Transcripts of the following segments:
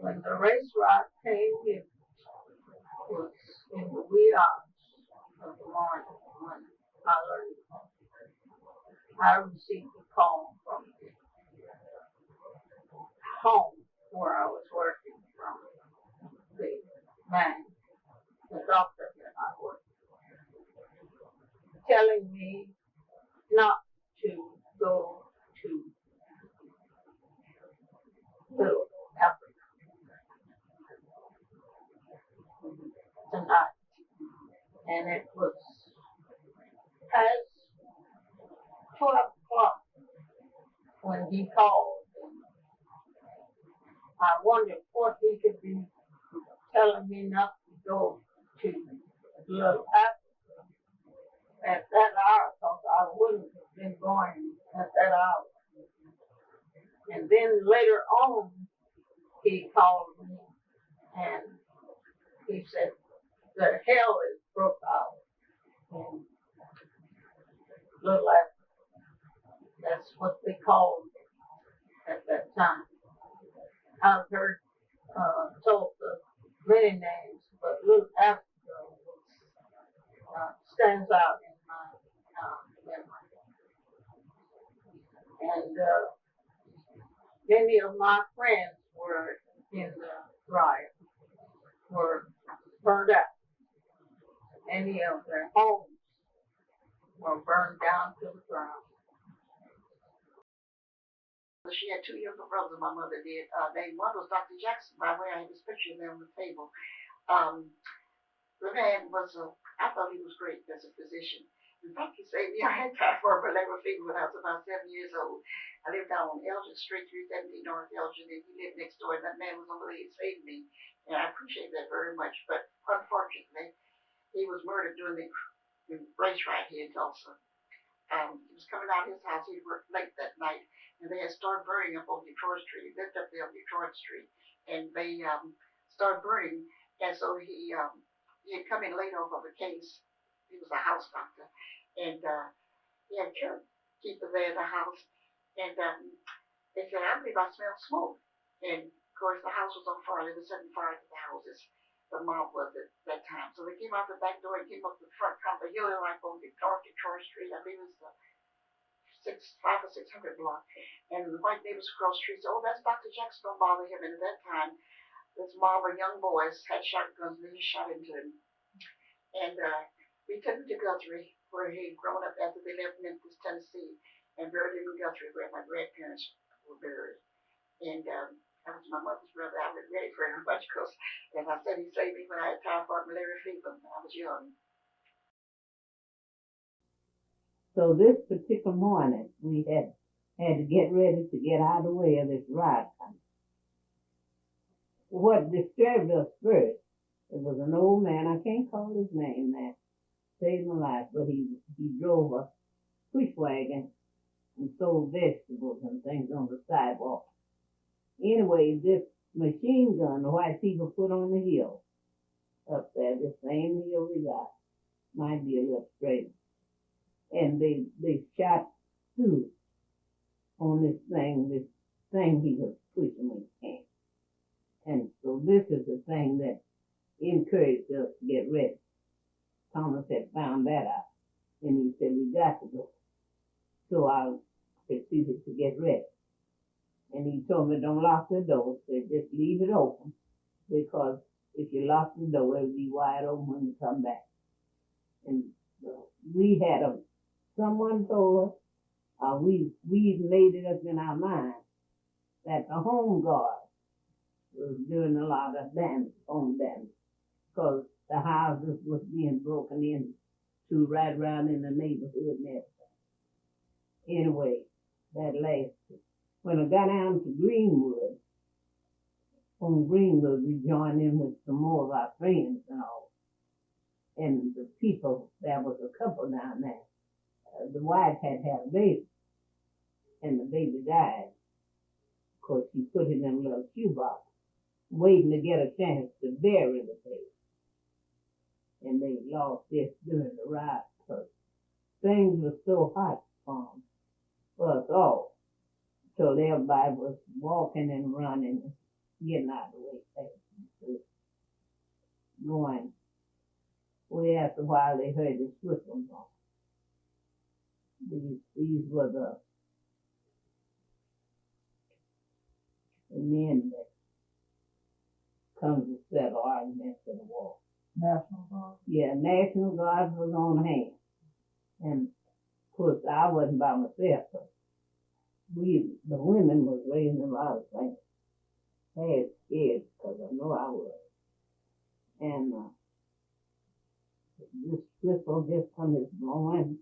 When the race riot came, it was in the wee hours of the morning when I learned. I received a call from home where I was working from the man, the doctor that I worked, telling me not to go to Little Africa tonight. And it was past 12 o'clock when he called. I wondered what he could be telling me not to go to Little Africa at that hour, because I wouldn't have been going at that hour. And then later on, he called me and he said, the hell is broke out in Little Africa. That's what they called it at that time. I've heard Tulsa many names, but Little Africa stands out in my memory. And many of my friends were in the riot, were burned out. Many of their homes were burned down to the ground. She had two younger brothers, my mother did. One was Dr. Jackson, by the way, I have this picture there on the table. The man was, I thought he was great as a physician. In fact, he saved me. I had typhoid malaria fever when I was about 7 years old. I lived down on Elgin Street, 370 North Elgin, and he lived next door, and that man was over there. He saved me, and I appreciate that very much. But unfortunately, he was murdered during the race riot here in Tulsa. He was coming out of his house. He worked late that night, and they had started burning up on Detroit Street. He lived up there on Detroit Street, and they started burning. And so he had come in late off of a case. He was a house doctor, and he had keeper there in the house. And they said, I believe I smell smoke. And of course, the house was on fire. They were setting fire to the houses. The mob was at that time. So they came out the back door and came up the front top of the hill, like on Detroit Street. I believe it was the 500 or 600 block. And the white neighbors across the street said, oh, that's Dr. Jackson, don't bother him. And at that time, this mob of young boys had shotguns and they shot into him. And we took him to Guthrie, where he had grown up after they left Memphis, Tennessee, and buried him in Guthrie, where my grandparents were buried. And that was my mother's brother. I was ready for him much because, as I said, he saved me when I had typhoid malaria fever when I was young. So this particular morning, we had to get ready to get out of the way of this riot. What disturbed us first, it was an old man, I can't call his name, man, saved my life, but he drove a push wagon and sold vegetables and things on the sidewalk. Anyway, this machine gun the white people put on the hill up there, the same hill we got, might be a little straight. And they shot two on this thing he was pushing when he came. And so this is the thing that encouraged us to get ready. Thomas had found that out, and he said, we got to go. So I proceeded to get ready. And he told me, don't lock the door, said just leave it open, because if you lock the door, it'll be wide open when you come back. And we had someone told us, we made it up in our mind that the home guard was doing a lot of damage, home damage, because the houses was being broken into right around in the neighborhood and everything. Anyway, that lasted. When I got down to Greenwood, on Greenwood, we joined in with some more of our friends and all. And the people, there was a couple down there. The wife had a baby, and the baby died. Of course, she put it in a little shoebox, waiting to get a chance to bury the baby. And they lost this during the riot because things were so hot for us all. So everybody was walking and running. getting out of the way fast. Going way after a while, they heard the Swiss ones on. These were the men that come to settle arguments in the war. National Guard. Yeah, National Guard was on hand. And of course, I wasn't by myself, but the women was raising a lot of things. I had kids, because I know I was. And this whistle just come is blowing.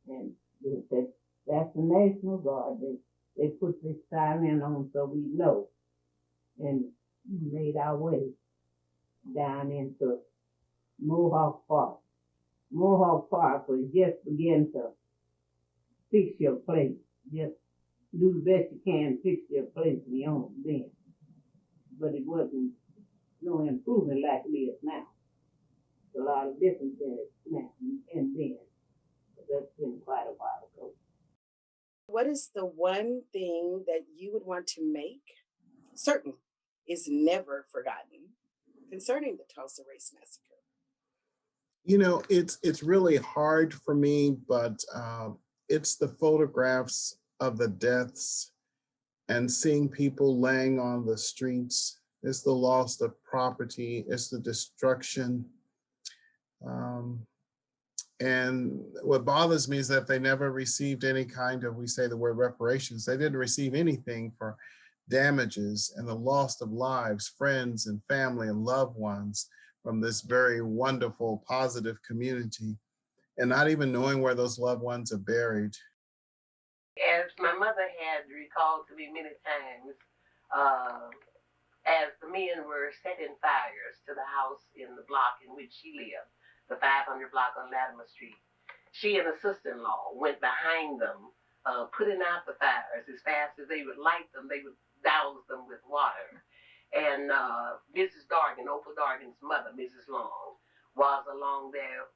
And they said, that's the National Guard. They put this siren on so we know. And we made our way down into Mohawk Park. Mohawk Park was just beginning to fix your place. Just do the best you can, fix your place beyond then. But it wasn't no improvement like it is now. It's a lot of difference in it now and then. But that's been quite a while ago. What is the one thing that you would want to make certain is never forgotten concerning the Tulsa Race Massacre? You know, it's really hard for me, but it's the photographs of the deaths and seeing people laying on the streets. It's the loss of property. It's the destruction. And what bothers me is that they never received any kind of, we say the word reparations, they didn't receive anything for damages and the loss of lives, friends and family and loved ones from this very wonderful, positive community, and not even knowing where those loved ones are buried. As my mother had recalled to me many times, as the men were setting fires to the house in the block in which she lived, the 500 block on Latimer Street, she and her sister-in-law went behind them, putting out the fires. As fast as they would light them, they would douse them with water. And Mrs. Dargan, Opal Dargan's mother, Mrs. Long, was along there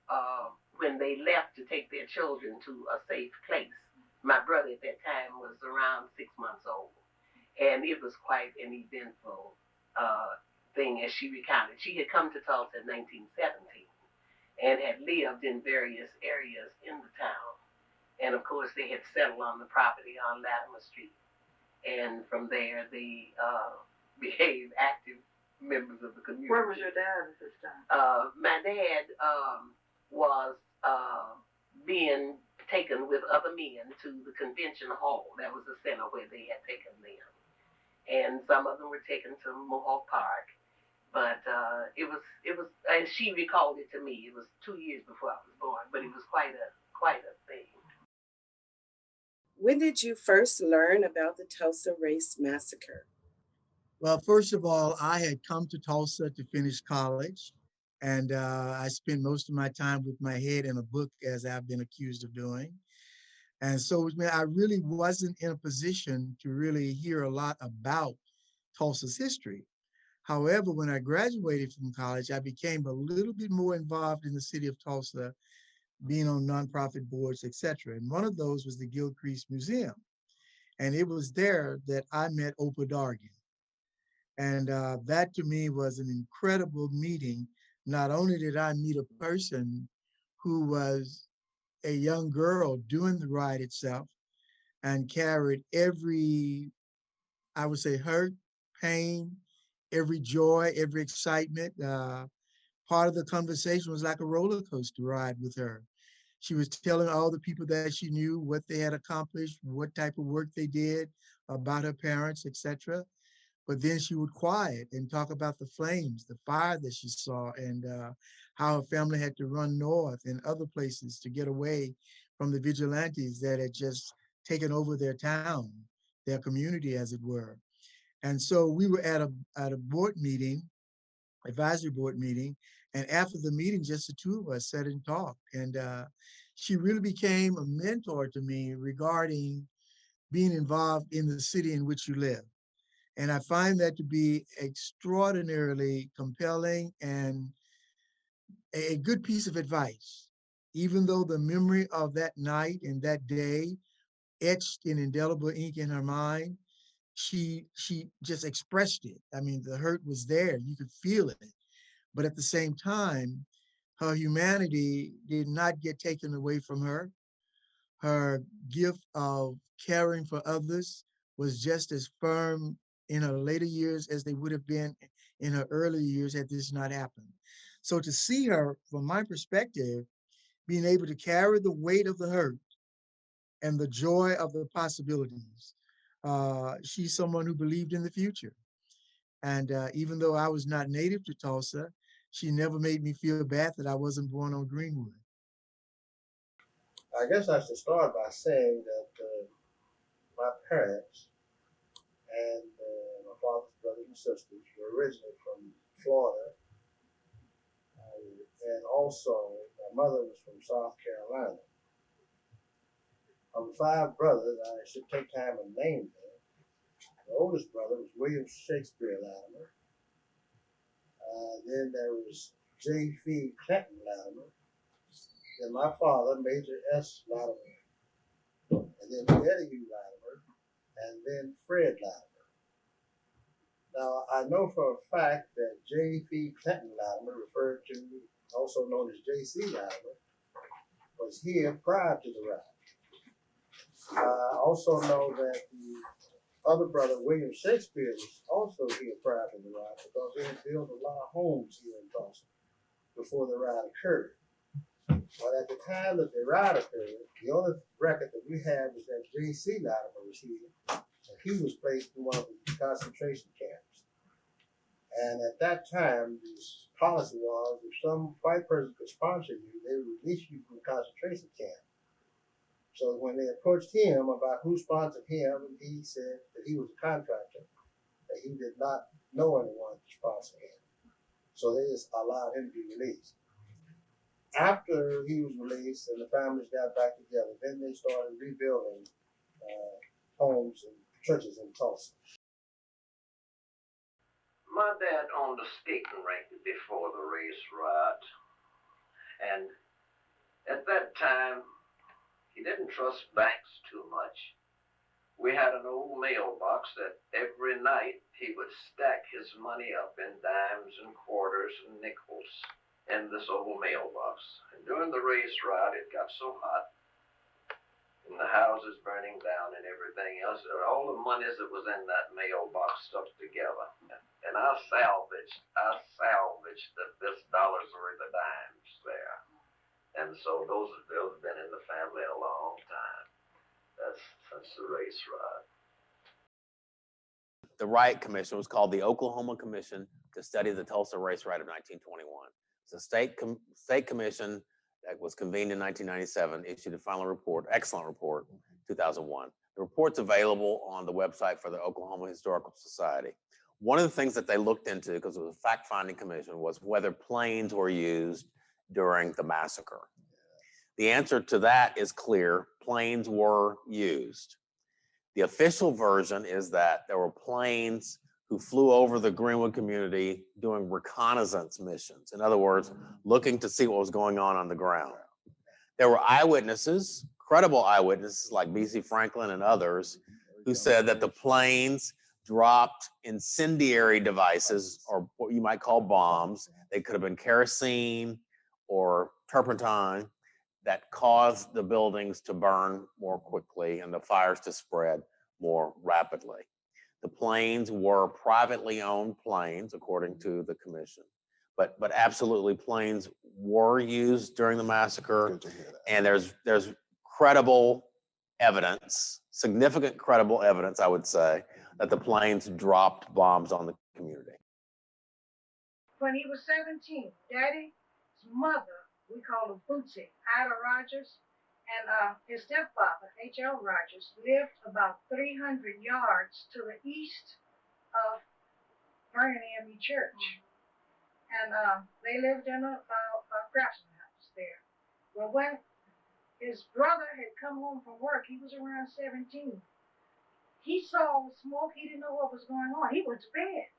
when they left to take their children to a safe place. My brother at that time was around 6 months old. And it was quite an eventful thing, as she recounted. She had come to Tulsa in 1917 and had lived in various areas in the town. And of course, they had settled on the property on Latimer Street. And from there, they became active members of the community. Where was your dad at this time? My dad was being taken with other men to the convention hall. That was the center where they had taken them. And some of them were taken to Mohawk Park. But it was, and she recalled it to me. It was 2 years before I was born, but it was quite a thing. When did you first learn about the Tulsa Race Massacre? Well, first of all, I had come to Tulsa to finish college, and I spent most of my time with my head in a book, as I've been accused of doing. And so I really wasn't in a position to really hear a lot about Tulsa's history. However, when I graduated from college, I became a little bit more involved in the city of Tulsa, being on nonprofit boards, et cetera. And one of those was the Gilcrease Museum. And it was there that I met Opal Dargan. And that to me was an incredible meeting. Not only did I meet a person who was a young girl doing the ride itself and carried every, I would say, hurt, pain, every joy, every excitement. Part of the conversation was like a roller coaster ride with her. She was telling all the people that she knew what they had accomplished, what type of work they did, about her parents, etc. But then she would quiet and talk about the flames, the fire that she saw, and how her family had to run north and other places to get away from the vigilantes that had just taken over their town, their community, as it were. And so we were at a board meeting, advisory board meeting, and after the meeting, just the two of us sat and talked. And she really became a mentor to me regarding being involved in the city in which you live. And I find that to be extraordinarily compelling and a good piece of advice. Even though the memory of that night and that day etched in indelible ink in her mind, she just expressed it. I mean, the hurt was there. You could feel it. But at the same time, her humanity did not get taken away from her. Her gift of caring for others was just as firm in her later years as they would have been in her early years had this not happened. So to see her, from my perspective, being able to carry the weight of the hurt and the joy of the possibilities, she's someone who believed in the future. And even though I was not native to Tulsa, she never made me feel bad that I wasn't born on Greenwood. I guess I should start by saying that my parents and my father's brothers and sisters were originally from Florida, and also my mother was from South Carolina. Of the 5 brothers, I should take time and name them. The oldest brother was William Shakespeare Latimer. Then there was J.F. Clinton Latimer. Then my father, Major S. Latimer. And then Eddie Latimer. And then Fred Latimer. Now, I know for a fact that J.F. Clinton Latimer, referred to also known as J.C. Latimer, was here prior to the riot. I also know that the other brother, William Shakespeare, was also here prior to the riot because they had built a lot of homes here in Tulsa before the riot occurred. But at the time that the riot occurred, the only record that we had was that J.C. Latimer was here, and he was placed in one of the concentration camps. And at that time, the policy was if some white person could sponsor you, they would release you from the concentration camp. So when they approached him about who sponsored him, he said that he was a contractor, that he did not know anyone to sponsor him. So they just allowed him to be released. After he was released and the families got back together, then they started rebuilding homes and churches in Tulsa. My dad owned a skating rink before the race riot, and at that time, he didn't trust banks too much. We had an old mailbox that every night he would stack his money up in dimes and quarters and nickels in this old mailbox. And during the race riot, it got so hot, and the houses burning down and everything else, all the monies that was in that mailbox stuck together. And I salvaged this dollars worth of dimes there. And so those have been in the family a long time. That's since the race riot. The riot commission was called the Oklahoma Commission to Study the Tulsa Race Riot of 1921. It's a state commission that was convened in 1997, issued a final report, excellent report, 2001. The report's available on the website for the Oklahoma Historical Society. One of the things that they looked into, because it was a fact-finding commission, was whether planes were used during the massacre. The answer to that is clear. Planes were used. The official version is that there were planes who flew over the Greenwood community doing reconnaissance missions. In other words, looking to see what was going on the ground. There were eyewitnesses, credible eyewitnesses like B.C. Franklin and others, who said that the planes dropped incendiary devices, or what you might call bombs. They could have been kerosene or turpentine, that caused the buildings to burn more quickly and the fires to spread more rapidly. The planes were privately owned planes, according to the commission, but absolutely planes were used during the massacre, and there's credible evidence, significant credible evidence, I would say, that the planes dropped bombs on the community. When he was 17, Daddy's mother, we call her Bootsy, Ida Rogers, and his stepfather, H.L. Rogers, lived about 300 yards to the east of Vernon AME Church. And they lived in a craftsman house there. Well, when his brother had come home from work, he was around 17. He saw smoke. He didn't know what was going on. He went to bed.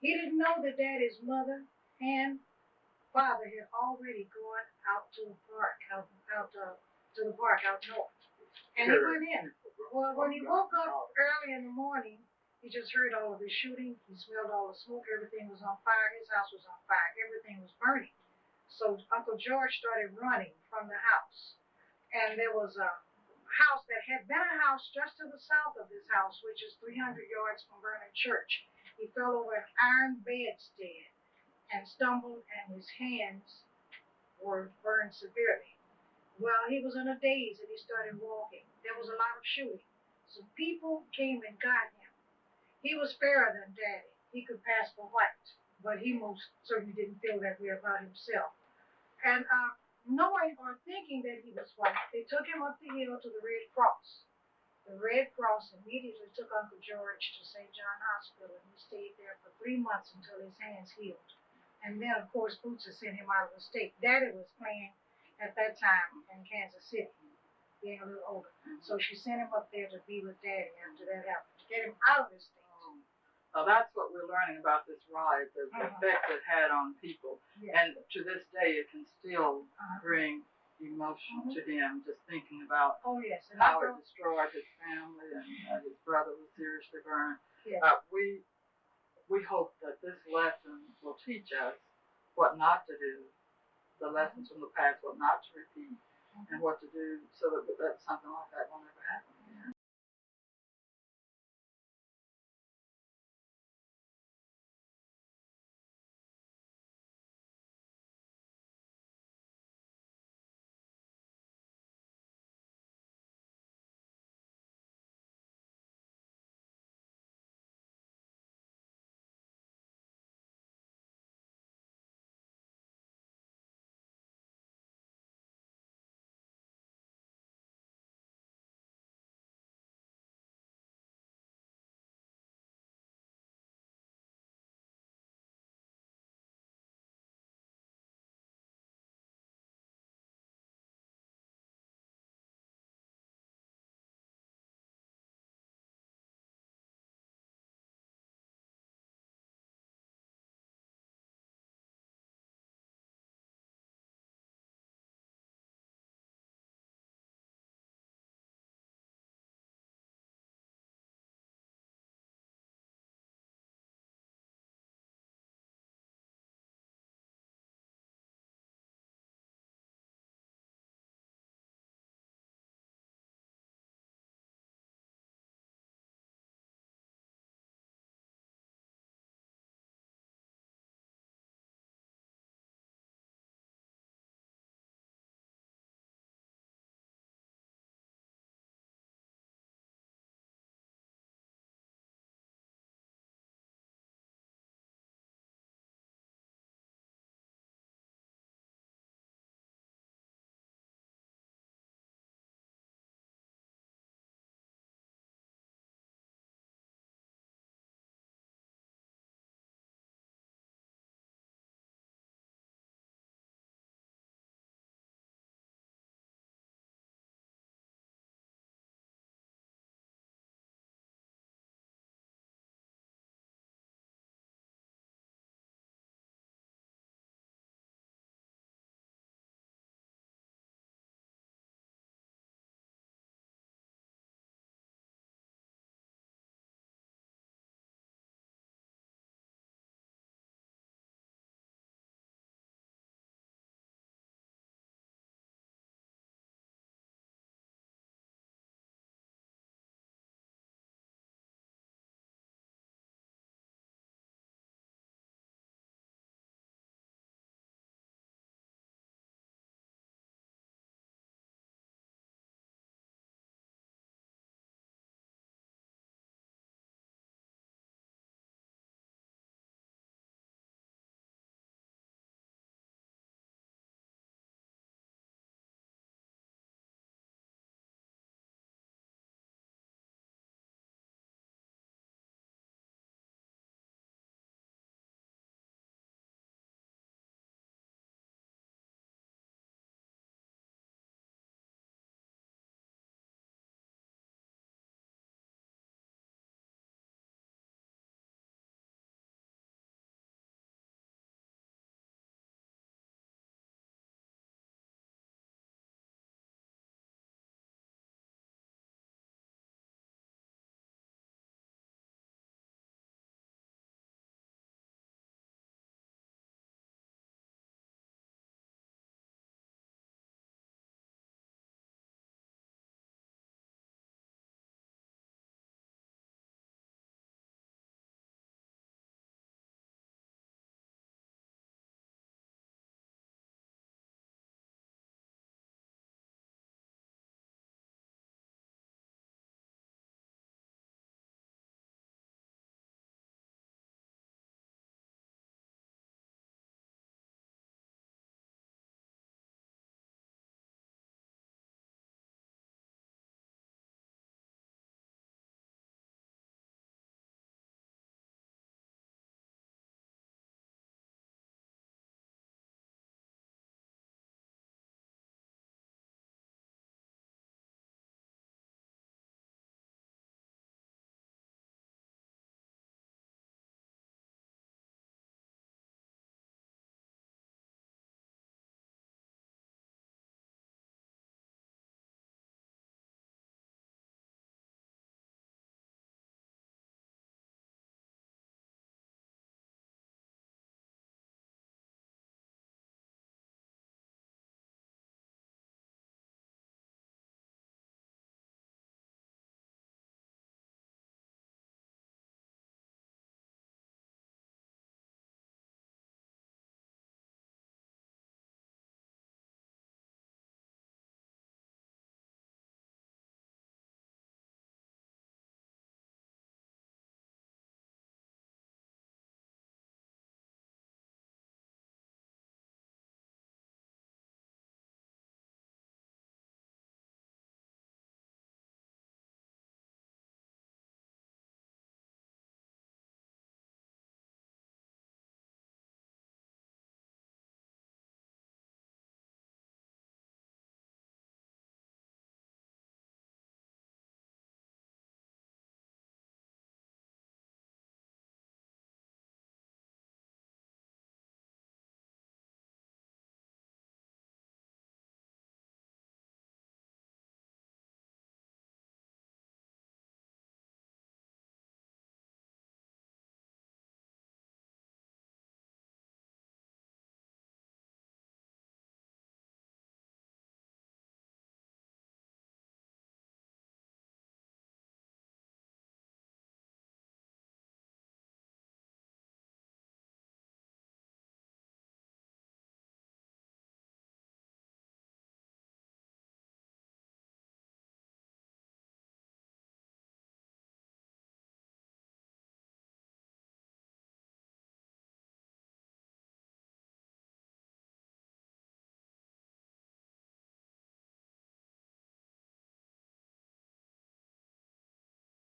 He didn't know that Daddy's mother and father had already gone out to the park, out north. And he went in. Well, when he woke up early in the morning, He just heard all of the shooting. He smelled all the smoke. Everything was on fire. His house was on fire. Everything was burning. So Uncle George started running from the house. And there was a house that had been a house just to the south of his house, which is 300 yards from Vernon Church. He fell over an iron bedstead and stumbled, and his hands were burned severely. Well, he was in a daze and he started walking. There was a lot of shooting. So people came and got him. He was fairer than Daddy. He could pass for white, but he most certainly didn't feel that way about himself. And knowing or thinking that he was white, they took him up the hill to the Red Cross. The Red Cross immediately took Uncle George to St. John Hospital, and he stayed there for 3 months until his hands healed. And then, of course, Boots had sent him out of the state. Daddy was playing at that time in Kansas City, being a little older. So she sent him up there to be with Daddy after that happened, to get him out of the state. Well, that's what we're learning about this riot, the effect it had on people. Yes. And to this day, it can still bring emotion to him, just thinking about Oh, yes. And how it destroyed his family, and his brother was seriously burned. Yes. We hope that this lesson will teach us what not to do, the lessons from the past, what not to repeat, and what to do so that something like that won't ever happen.